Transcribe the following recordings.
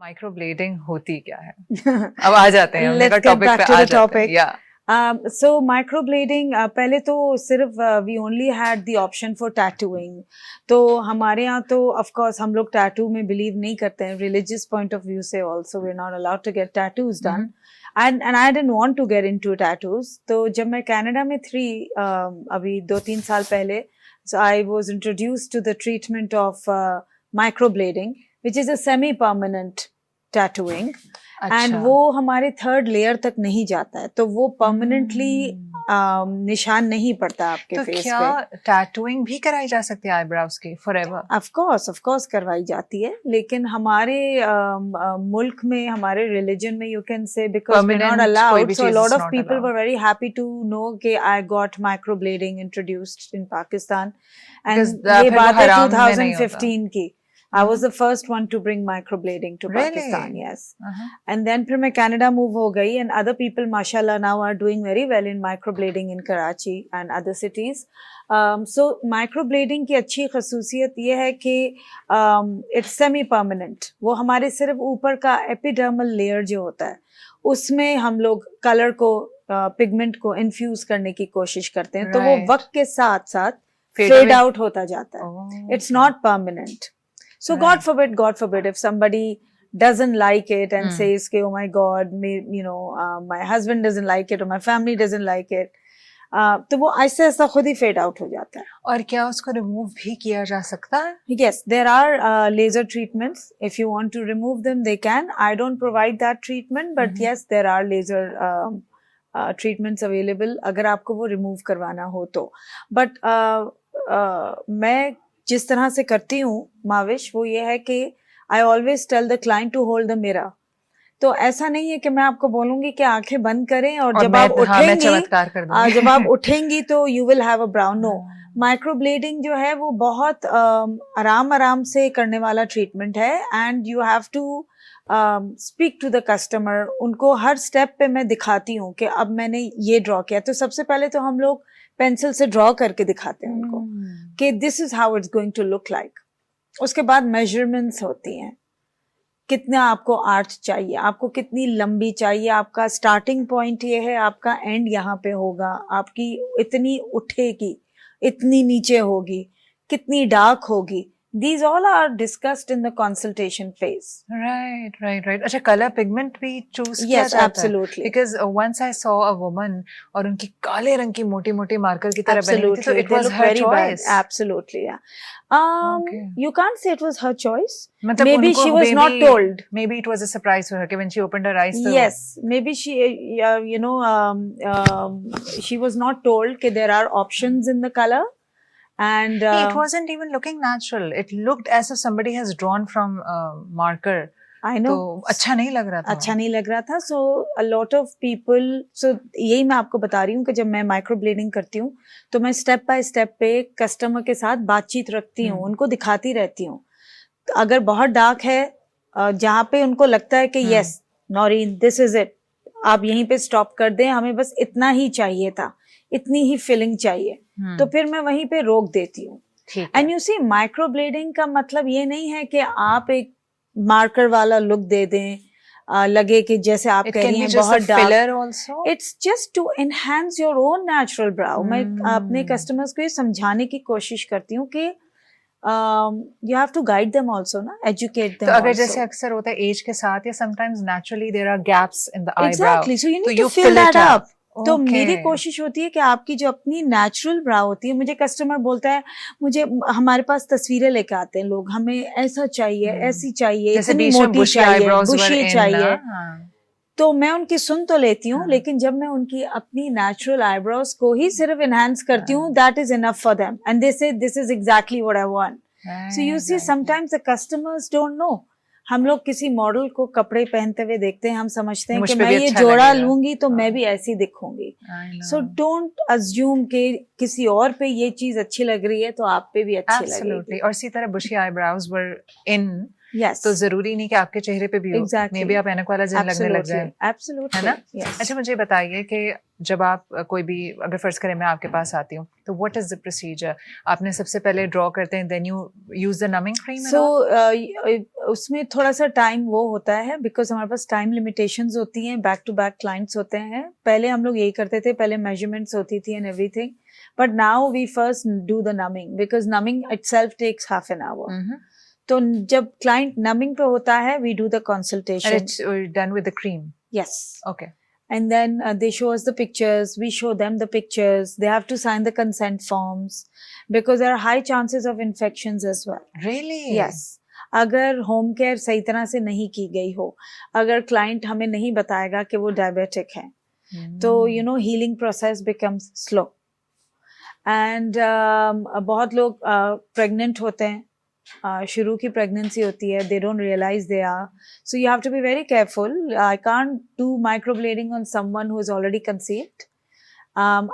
माइक्रोब्लेडिंग होती क्या है? अब आ जाते हैं, हमने कहा Let's get टॉपिक back पे to आ the जाते हैं। topic. या So microblading पहले तो सिर्फ we only had the option for tattooing. तो हमारे यहाँ तो of course हम लोग tattoo में believe नहीं करते हैं. Religious point of view से also we're not allowed to get tattoos done. And I didn't want to get into tattoos. तो जब मैं कनाडा में थी अभी 2-3 साल पहले, so I was introduced to the treatment of microblading, which is a semi-permanent tattooing. And वो हमारे 3rd लेयर तक नहीं जाता है, तो वो परमानेंटली निशान नहीं पड़ता आपके तो फेस क्या पे। टैटूइंग भी कराई जा सकती है आईब्रोव्स की फॉरएवर? ऑफ कोर्स करवाई जाती है, लेकिन हमारे मुल्क में, हमारे रिलीजन में you can say because we not allowed, so lot of people were very happy to know कि I got microblading introduced in Pakistan. And ये बात है 2015 की। I was the first one to bring microblading to Pakistan, yes. And then फिर मैं Canada move हो गई, and other people, mashallah, now are doing very well in microblading in Karachi and other cities. So microblading की अच्छी खसूसियत ये है कि it's semi-permanent. वो हमारे सिर्फ ऊपर का epidermal layer जो होता है, उसमें हम लोग कलर को, पिगमेंट को इन्फ्यूज करने की कोशिश करते हैं, तो वो वक्त के साथ साथ फेड आउट होता जाता है. It's not permanent. So God forbid if somebody doesn't like it and says कि oh my God, my husband doesn't like it or my family doesn't like it, तो वो ऐसे ऐसा खुद ही फेड आउट हो जाता है. और क्या उसको रिमूव भी किया जा सकता है? Yes, there are laser treatments. If you want to remove them, they can. I don't provide that treatment, but yes, there are laser treatments available अगर आपको वो रिमूव करवाना हो तो. But मैं जिस तरह से करती हूँ माविश, वो ये है कि I always tell the client to hold the mirror. तो ऐसा नहीं है कि मैं आपको बोलूंगी कि आंखें बंद करें और जब आप उठेंगी जब आप उठेंगी तो you will have a brown. No, microblading जो है वो बहुत आराम से करने वाला ट्रीटमेंट है. And you have to speak to the customer. उनको हर स्टेप पे मैं दिखाती हूँ कि अब मैंने ये ड्रॉ किया, तो सबसे पहले तो हम लोग पेंसिल से ड्रॉ करके दिखाते हैं उनको कि this is how it's going to look like. उसके बाद मेजरमेंट्स होती हैं, कितना आपको आर्च चाहिए, आपको कितनी लंबी चाहिए, आपका स्टार्टिंग पॉइंट ये है, आपका एंड यहाँ पे होगा, आपकी इतनी उठेगी, इतनी नीचे होगी, कितनी डार्क होगी. These all are discussed in the consultation phase. Right. अच्छा, color pigment भी choose किया जाता है? Yes, absolutely. Because once I saw a woman और उनकी काले रंग की मोटी मार्कर की तरह बनी थी, तो it was her choice. Absolutely, yeah. You can't say it was her choice. मतलब maybe she was not told. Maybe it was a surprise for her when she opened her eyes. Yes, maybe she, she was not told that there are options in the color. And it wasn't even looking natural. It looked as if somebody has drawn from marker. I know. तो अच्छा नहीं लग रहा था. So a lot of people, so यही मैं आपको बता रही हूँ कि जब मैं माइक्रोब्लेडिंग करती हूँ तो मैं स्टेप बाय स्टेप पे कस्टमर के साथ बातचीत रखती हूँ, उनको दिखाती रहती हूँ. अगर बहुत डार्क है, जहाँ पे उनको लगता है कि yes Naureen this is it, आप यहीं पे स्टॉप कर दें, हमें बस इतना ही चाहिए था, इतनी ही फिलिंग चाहिए, तो फिर मैं वहीं पे रोक देती हूँ. एंड यू सी, माइक्रोब्लेडिंग का मतलब ये नहीं है कि आप एक मार्कर वाला लुक दे दें, लगे कि जैसे आप कह रही हैं बहुत dark. It's just to enhance your own natural brow. मैं अपने कस्टमर्स को ये समझाने की कोशिश करती हूँ कि you have to guide them also, ना, educate them. तो अगर also. जैसे अक्सर होता है एज के साथ, या sometimes naturally there are gaps in the eyebrow. Exactly, so you need to fill that up. तो मेरी कोशिश होती है कि आपकी जो अपनी नेचुरल ब्राउ होती है, मुझे कस्टमर बोलता है, मुझे हमारे पास तस्वीरें लेके आते हैं लोग, हमें ऐसा चाहिए, ऐसी चाहिए, इतनी मोटी चाहिए, बुशी चाहिए. तो मैं उनकी सुन तो लेती हूँ, लेकिन जब मैं उनकी अपनी नेचुरल आईब्रोज को ही सिर्फ एनहांस करती हूँ, that is enough for them and they say this is exactly what I want. So you see, sometimes the customers don't know. हम लोग किसी मॉडल को कपड़े पहनते हुए देखते हैं, हम समझते हैं कि मैं ये जोड़ा लूंगी तो मैं भी ऐसी दिखूंगी. सो डोंट अज्यूम कि किसी और पे ये चीज अच्छी लग रही है तो आप पे भी अच्छी लगेगी. और इसी तरह बुशी आईब्रोज वर इन Yes. तो जरूरी नहीं कि आपके चेहरे पे भी हो, Exactly. मे बी आप ऐनक वाला जिन लगने लग जाए, Absolutely. है ना? Yes. अच्छा मुझे बताइए कि जब आप कोई भी, अगर फर्ज करें मैं आपके पास आती हूँ, तो व्हाट इज द प्रोसीजर? आपने सबसे पहले ड्रॉ करते हैं, then you use the numbing cream? सो उसमें थोड़ा सा टाइम वो होता है, बिकॉज हमारे पास टाइम लिमिटेशंस होती हैं, बैक टू बैक क्लाइंट्स होते हैं. पहले हम लोग यही करते थे, पहले मेजरमेंट्स होती थी and everything, but now we first do the numbing, because numbing itself takes half an hour. तो जब क्लाइंट नमिंग पे होता है, we do the consultation. Done with the cream? Yes. Okay. And then they show us the pictures, we show them the pictures, they have to sign the consent forms, because there are high chances of infections as well. Really? Yes. अगर home care सही तरह से नहीं की गई हो, अगर client हमें नहीं बताएगा कि वो डायबिटिक है, तो you know healing process becomes slow. And बहुत लोग प्रेग्नेंट होते हैं, शुरू की प्रेगनेंसी होती है, they don't realize they are, so you have to be very careful. I can't do microblading on someone who is already conceived.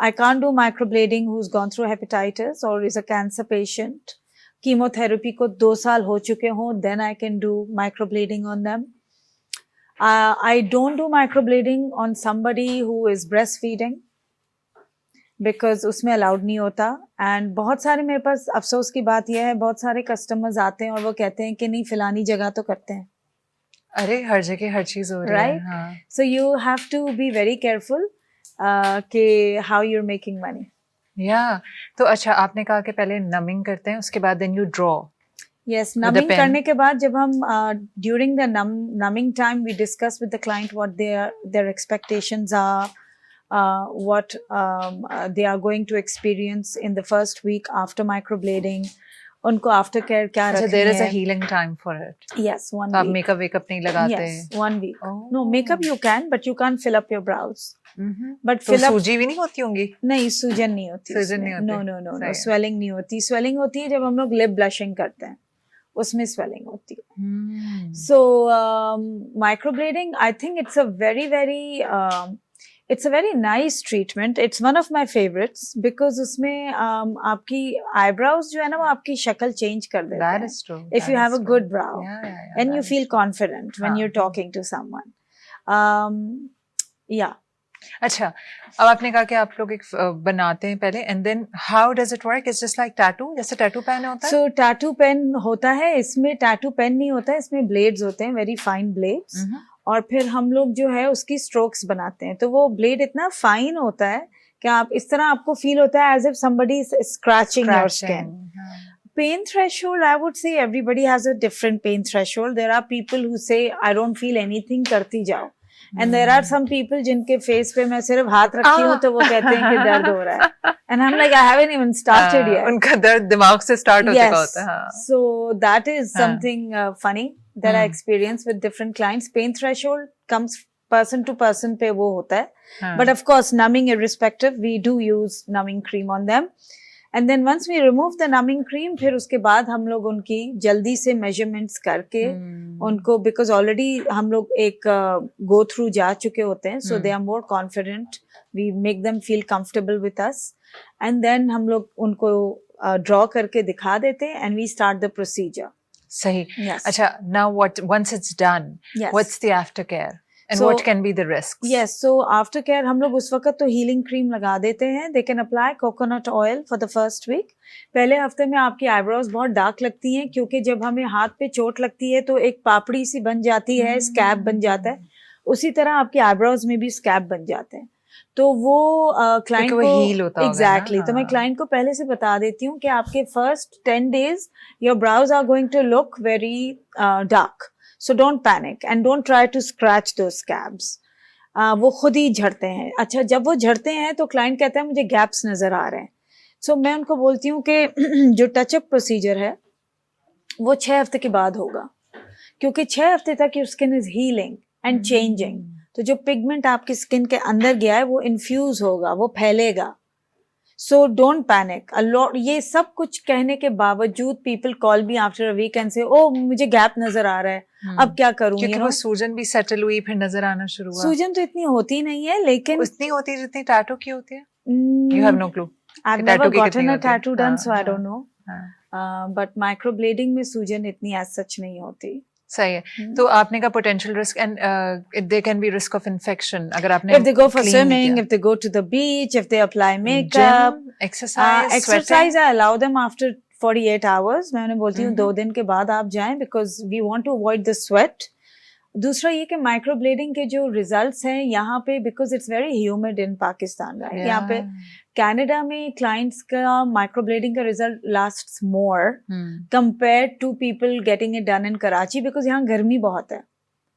I can't do microblading who's gone through hepatitis or is a cancer patient. Chemotherapy को 2 साल हो चुके हों, then I can do microblading on them. I don't do microblading on somebody who is breastfeeding because उसमें allowed नहीं होता. And बहुत सारे, मेरे पास अफसोस की बात यह है, बहुत सारे कस्टमर्स आते हैं और वो कहते हैं कि नहीं फिलानी जगह तो करते हैं. अरे हर जगह हर चीज हो रही है. Right? हाँ. So you have to be very careful कि how you're making money. Yeah. तो अच्छा, आपने कहा कि पहले नमिंग करते हैं, उसके बाद then you draw. Yes, numbing करने के बाद जब हम during the numbing time we discuss with the client what their expectations are, what they are going to experience in the first week after microblading. उनको आफ्टर केयर क्या रखनी है. there is a healing time for it. Yes, 1 week. आप makeup wake up नहीं लगाते? Yes, 1 week. Oh. No, makeup you can, but you can't fill up your brows. But तो fill up. सूजी भी नहीं होती होंगी? नहीं, सूजन नहीं होती. सूजन नहीं होती? No. स्वेलिंग नहीं होती. स्वेलिंग होती है जब हम लोग लिप ब्लशिंग करते हैं, उसमें स्वेलिंग होती है. So microblading, I think it's a very nice treatment. It's one of my favorites because उसमें आपकी eyebrows जो है ना, वो आपकी शक्ल change कर देते हैं. That is true. If you have a good brow, and you that feel confident when you're talking to someone. Yeah. अच्छा, अब आपने कहा कि आप लोग एक बनाते हैं पहले, and then how does it work? It's just like tattoo, जैसे tattoo pen होता है? So tattoo pen होता है, इसमें tattoo pen नहीं होता है, इसमें blades होते हैं, very fine blades. और फिर हम लोग जो है उसकी स्ट्रोक्स बनाते हैं, तो वो ब्लेड इतना फाइन होता है कि आप इस तरह आपको फील होता है as if somebody is scratching your skin. Pain threshold, I would say everybody has a different pain threshold. There are people who say I don't feel anything, करती जाओ. And there are some people जिनके face पे मैं सिर्फ हाथ रखती हूँ तो वो कहते हैं कि दर्द हो रहा है. And I'm like, I haven't even started yet. उनका दर्द दिमाग से स्टार्ट हो चुका होता है. So that is something funny that I experience with different clients. Pain threshold comes person to person पे वो होता है. But of course, numbing irrespective, we do use numbing cream on them. And then once we remove the numbing cream, फिर उसके बाद हम लोग उनकी जल्दी से measurements करके उनको, because already हम लोग एक go through जा चुके होते हैं, so they are more confident. We make them feel comfortable with us. And then हम लोग उनको draw करके दिखा देते हैं and we start the procedure. सही. Yes. अच्छा, now once it's done, yes. what's the aftercare? And So, what can be the risks? Yes, so after care हम लोग उस वक्त तो healing cream लगा देते हैं. They can apply coconut oil for the first week. पहले हफ्ते में आपकी eyebrows बहुत dark लगती हैं, क्योंकि जब हमें हाथ पे चोट लगती है तो एक पापड़ी सी बन जाती है, scab बन जाता है. उसी तरह आपकी eyebrows में भी scab बन जाते हैं. तो वो क्लाइंट को heal होता होगा. Exactly. तो मैं क्लाइंट को पहले से बता देती हूँ कि आपके first 10 days your brows are going to look very dark. So don't panic and don't try to scratch those scabs. वो खुद ही झड़ते हैं. अच्छा, जब वो झड़ते हैं तो क्लाइंट कहता है मुझे गैप्स नजर आ रहे हैं. So मैं उनको बोलती हूँ कि जो टचअप प्रोसीजर है वो 6 हफ्ते के बाद होगा, क्योंकि 6 हफ्ते तक your skin is healing and changing. तो जो पिगमेंट आपकी स्किन के अंदर गया है वो इन्फ्यूज होगा, वो फैलेगा. So don't panic. A lot, ये सब कुछ कहने के बावजूद people call me after a week and say, oh मुझे गैप नजर आ रहा है, अब क्या करूँ? क्योंकि वो सूजन भी सेटल हुई, फिर नजर आना शुरू हुआ. सूजन तो इतनी होती नहीं है, लेकिन उतनी होती जितनी टैटू की होती है. You have no clue. I've never gotten a tattoo done, so I don't know. But microblading में सूजन इतनी एज सच नहीं होती. सही है. तो आपने का potential risk and there can be risk of infection अगर आपने If they go for clean नहीं swimming, किया. if they go to the beach, if they apply makeup, Gym, exercise, exercise I allow them after 48 hours. मैं उन्हें बोलती हूँ 2 Mhm. दिन के बाद आप जाएं because we want to avoid the sweat. दूसरा ये कि माइक्रोब्लेडिंग के जो रिजल्ट्स हैं यहाँ पे because it's very humid in Pakistan right. यहाँ पे कनाडा में क्लाइंट्स का माइक्रोब्लेडिंग का result lasts more compared to people getting it done in Karachi because यहाँ गर्मी बहुत है.